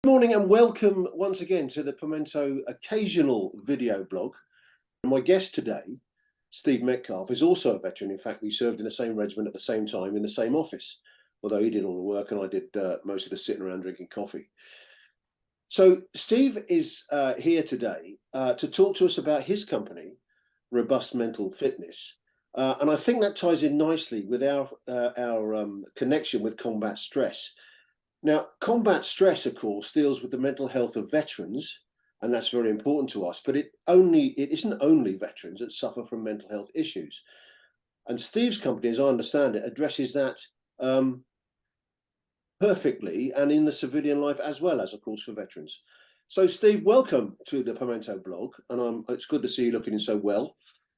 Morning and welcome once again to the Pimento occasional video blog. My guest today, Steve Metcalf, is also a veteran. In fact, we served in the same regiment at the same time in the same office, although he did all the work and I did most of the sitting around drinking coffee. So Steve is here today to talk to us about his company, Robust Mental Fitness. And I think that ties in nicely with our connection with combat stress. Now, combat stress, of course, deals with the mental health of veterans, and that's very important to us, but it isn't only veterans that suffer from mental health issues. And Steve's company, as I understand it, addresses that perfectly and in the civilian life as well as, of course, for veterans. So, Steve, welcome to the Pimento blog, and it's good to see you looking so well.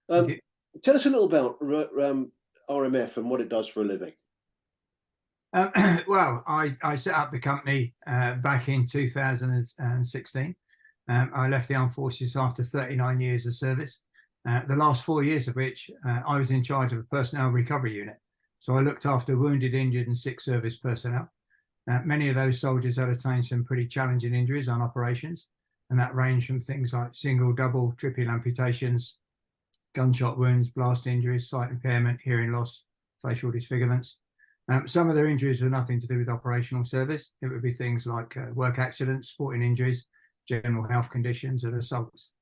Tell us a little about RMF and what it does for a living. Well, I set up the company back in 2016. I left the armed forces after 39 years of service, the last 4 years of which I was in charge of a personnel recovery unit. So I looked after wounded, injured and sick service personnel. Many of those soldiers had attained some pretty challenging injuries on operations, and that ranged from things like single, double, triple amputations, gunshot wounds, blast injuries, sight impairment, hearing loss, facial disfigurements. Some of their injuries were nothing to do with operational service. It would be things like work accidents, sporting injuries, general health conditions and assaults.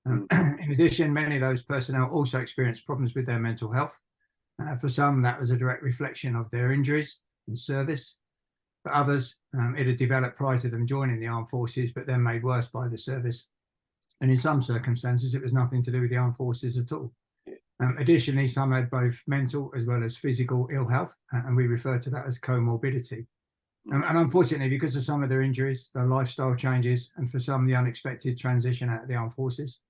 In addition, many of those personnel also experienced problems with their mental health. For some, that was a direct reflection of their injuries in service. For others, it had developed prior to them joining the armed forces, but then made worse by the service. And in some circumstances, it was nothing to do with the armed forces at all. Additionally, some had both mental as well as physical ill health, and we refer to that as comorbidity. And unfortunately, because of some of their injuries, their lifestyle changes, and for some, the unexpected transition out of the armed forces,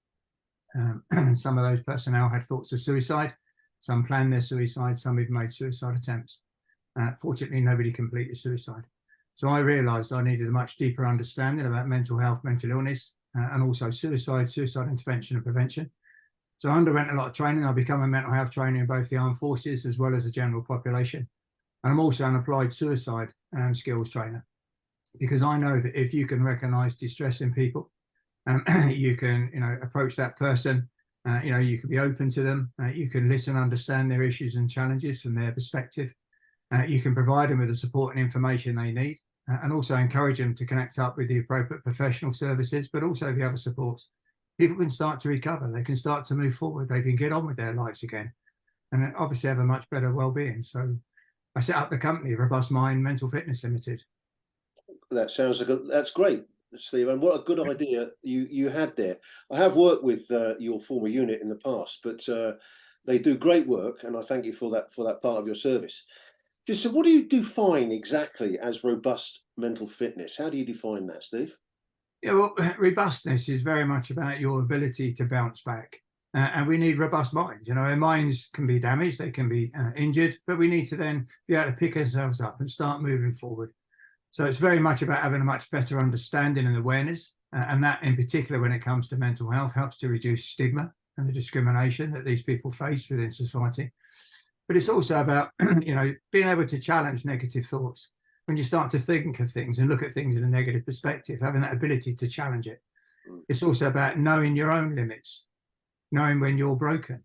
some of those personnel had thoughts of suicide, some planned their suicide, some even made suicide attempts. Fortunately, nobody completed suicide. So I realised I needed a much deeper understanding about mental health, mental illness, and also suicide intervention and prevention. So I underwent a lot of training. I became a mental health trainer in both the armed forces as well as the general population. And I'm also an applied suicide skills trainer, because I know that if you can recognise distress in people, you can, approach that person, you can be open to them, you can listen, understand their issues and challenges from their perspective. You can provide them with the support and information they need, and also encourage them to connect up with the appropriate professional services, but also the other supports. People can start to recover, they can start to move forward, they can get on with their lives again, and obviously have a much better well-being. So I set up the company, Robust Mind Mental Fitness Limited. That sounds like that's great, Steve, and what a good idea you had there. I have worked with your former unit in the past, but they do great work, and I thank you for that part of your service. So what do you define exactly as robust mental fitness? How do you define that, Steve? Yeah, well, robustness is very much about your ability to bounce back. And we need robust minds. Our minds can be damaged, they can be injured, but we need to then be able to pick ourselves up and start moving forward. So it's very much about having a much better understanding and awareness. And that in particular, when it comes to mental health, helps to reduce stigma and the discrimination that these people face within society. But it's also about, being able to challenge negative thoughts. When you start to think of things and look at things in a negative perspective, having that ability to challenge it. It's also about knowing your own limits, knowing when you're broken,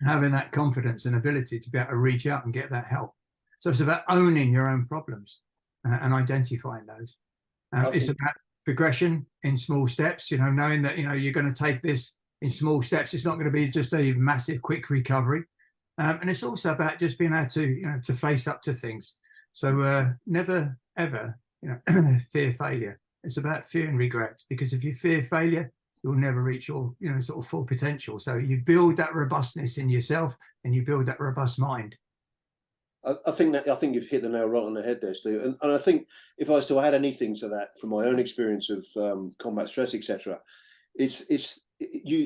having that confidence and ability to be able to reach out and get that help. So it's about owning your own problems and identifying those. It's about progression in small steps, knowing that, you're going to take this in small steps. It's not going to be just a massive quick recovery. And it's also about just being able to, to face up to things. So never, ever, fear failure. It's about fear and regret, because if you fear failure, you'll never reach your, sort of full potential. So you build that robustness in yourself and you build that robust mind. I think you've hit the nail right on the head there, Steve. And I think if I was to add anything to that from my own experience of combat stress, etc.,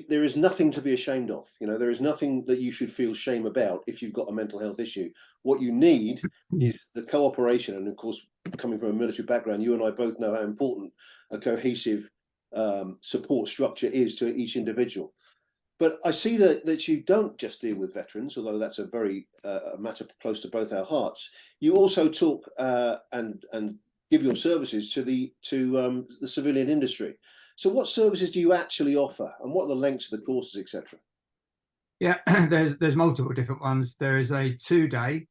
there is nothing to be ashamed of. There is nothing that you should feel shame about if you've got a mental health issue. What you need is the cooperation, and of course, coming from a military background, you and I both know how important a cohesive support structure is to each individual. But I see that you don't just deal with veterans, although that's a very a matter close to both our hearts. You also talk and give your services to the civilian industry. So what services do you actually offer, and what are the lengths of the courses, etc.? Yeah, there's multiple different ones. There is a 2-day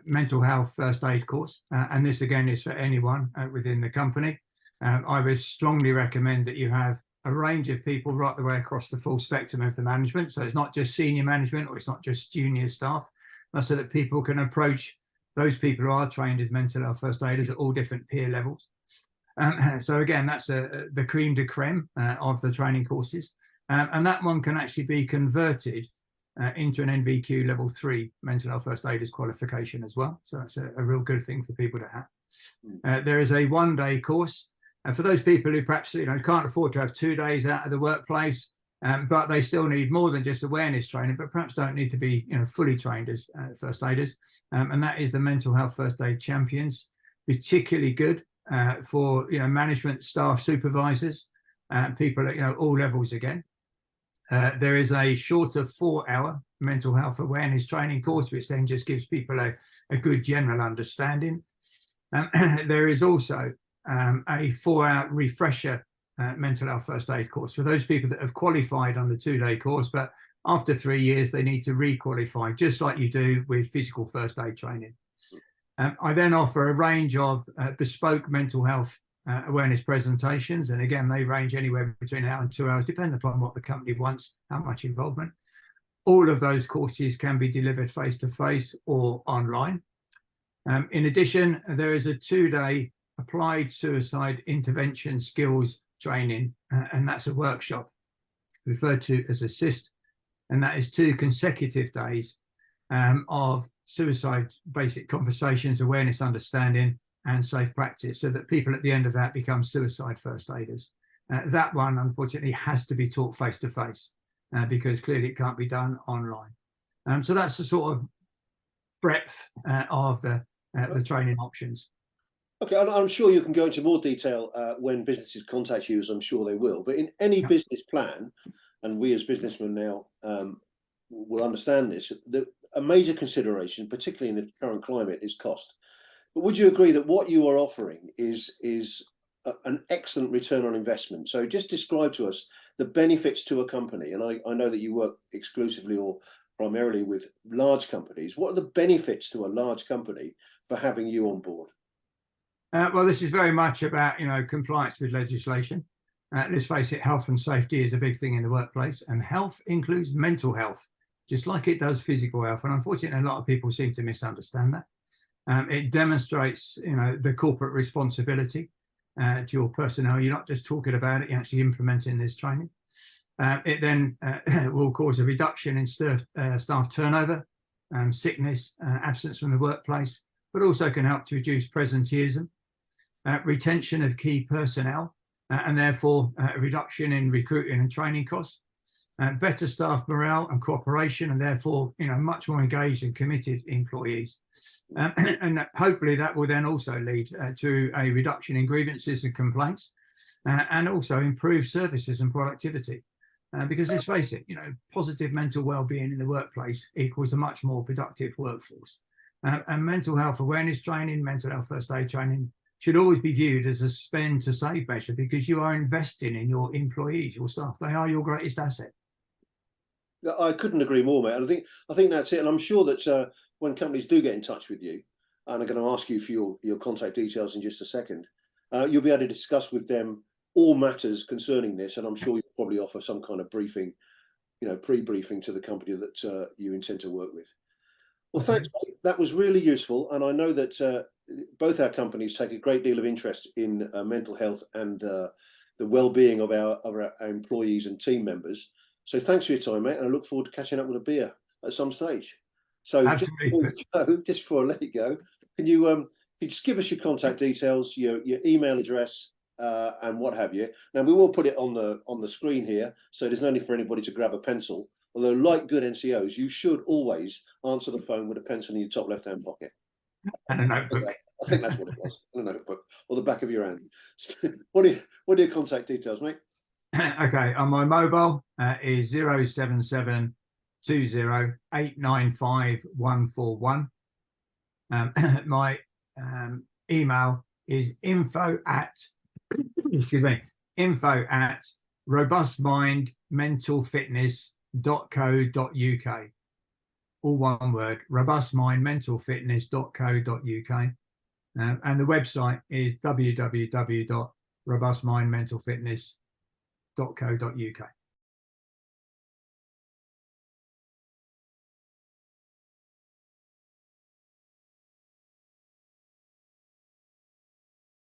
mental health first aid course, and this again is for anyone within the company. I would strongly recommend that you have a range of people right the way across the full spectrum of the management. So it's not just senior management, or it's not just junior staff, so that people can approach those people who are trained as mental health first aiders at all different peer levels. So again, that's the creme de creme of the training courses. And that one can actually be converted into an NVQ level 3 mental health first aiders qualification as well. So that's a real good thing for people to have. There is a 1-day course for those people who perhaps can't afford to have 2 days out of the workplace, but they still need more than just awareness training, but perhaps don't need to be fully trained as first aiders. And that is the Mental Health First Aid Champions, particularly good for management, staff, supervisors, people at all levels again. There is a shorter 4-hour mental health awareness training course, which then just gives people a good general understanding. There is also a 4-hour refresher mental health first aid course for those people that have qualified on the 2-day course, but after 3 years they need to re-qualify, just like you do with physical first aid training. I then offer a range of bespoke mental health awareness presentations, and again they range anywhere between an hour and 2 hours, depending upon what the company wants, how much involvement. All of those courses can be delivered face-to-face or online. In addition, there is a 2-day applied suicide intervention skills training, and that's a workshop referred to as ASSIST, and that is 2 consecutive days of suicide basic conversations, awareness, understanding, and safe practice, so that people at the end of that become suicide first aiders. That one, unfortunately, has to be taught face to face because clearly it can't be done online. So that's the sort of breadth of the training options. Okay, I'm sure you can go into more detail when businesses contact you, as I'm sure they will. But in any business plan, and we as businessmen now will understand this, that a major consideration, particularly in the current climate, is cost. But would you agree that what you are offering is an excellent return on investment? So just describe to us the benefits to a company. And I know that you work exclusively or primarily with large companies. What are the benefits to a large company for having you on board? Well, this is very much about compliance with legislation. Let's face it, health and safety is a big thing in the workplace, and health includes mental health, just like it does physical health. And unfortunately, a lot of people seem to misunderstand that. It demonstrates, the corporate responsibility to your personnel. You're not just talking about it, you're actually implementing this training. It then will cause a reduction in staff turnover, sickness, absence from the workplace, but also can help to reduce presenteeism, retention of key personnel, and therefore a reduction in recruiting and training costs, better staff morale and cooperation, and therefore much more engaged and committed employees. And hopefully that will then also lead to a reduction in grievances and complaints, and also improve services and productivity. Because let's face it, positive mental well-being in the workplace equals a much more productive workforce. And mental health awareness training, mental health first aid training should always be viewed as a spend to save measure, because you are investing in your employees, your staff. They are your greatest asset. I couldn't agree more, mate. And I think that's it. And I'm sure that when companies do get in touch with you, and I'm going to ask you for your contact details in just a second, you'll be able to discuss with them all matters concerning this. And I'm sure you'll probably offer some kind of briefing, pre-briefing to the company that you intend to work with. Well, thanks, mate. That was really useful. And I know that both our companies take a great deal of interest in mental health and the well-being of our employees and team members. So thanks for your time, mate, and I look forward to catching up with a beer at some stage. So just before I let you go, can you just give us your contact details, your email address, and what have you? Now we will put it on the screen here, so there's no need for anybody to grab a pencil. Although, like good NCOs, you should always answer the phone with a pencil in your top left-hand pocket. And a notebook. I think that's what it was. A notebook or the back of your hand. What are your contact details, mate? Okay, on my mobile is 077 20 895 141. My email is info at robustmindmentalfitness.co.uk. All one word, robustmindmentalfitness.co.uk. And the website is www.robustmindmentalfitness.co.uk.